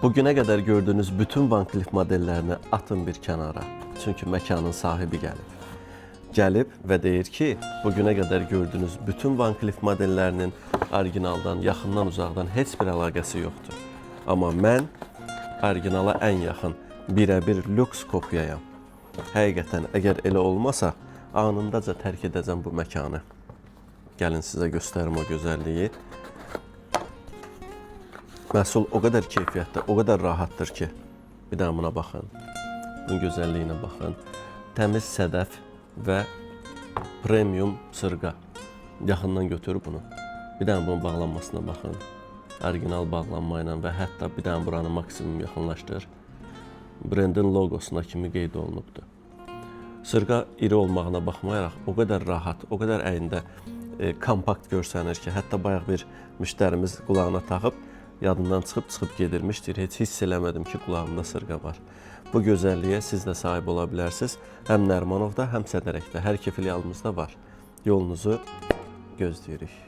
Bugüne qədər gördüyünüz bütün Van Cleef modellərini atın bir kənara. Çünki məkanın sahibi gəlib. Gəlib və deyir ki, bugünə qədər gördüyünüz bütün Van Cleef modellərinin orijinaldan, yaxından, uzaqdan heç bir əlaqəsi yoxdur. Amma mən orijinala ən yaxın, birə-bir lüks kopyayam. Həqiqətən, əgər elə olmasa, anındaca tərk edəcəm bu məkanı. Gəlin sizə göstərim o gözəlliyi. Məhsul o qədər keyfiyyətli, o qədər rahatdır ki, bir daha buna baxın. Bunun gözəlliyinə baxın. Təmiz sədəf və premium sırğa. Yaxından götür bunu. Bir daha bunun bağlanmasına baxın. Orijinal bağlanma ilə və hətta bir daha buranı maksimum yaxınlaşdır. Brendin logosuna kimi qeyd olunubdur. Sırğa iri olmağına baxmayaraq o qədər rahat, o qədər əyində kompakt görsənir ki, hətta bayaq bir müştərimiz qulağına taxıb, yadından çıxıb gedirmişdir. Heç hiss eləmədim ki, qulağımda sırğa var. Bu gözəlliyə siz də sahib ola bilərsiniz. Həm Nərimanovda, həm Sədərəkdə, hər iki filialımızda var. Yolunuzu gözləyirik.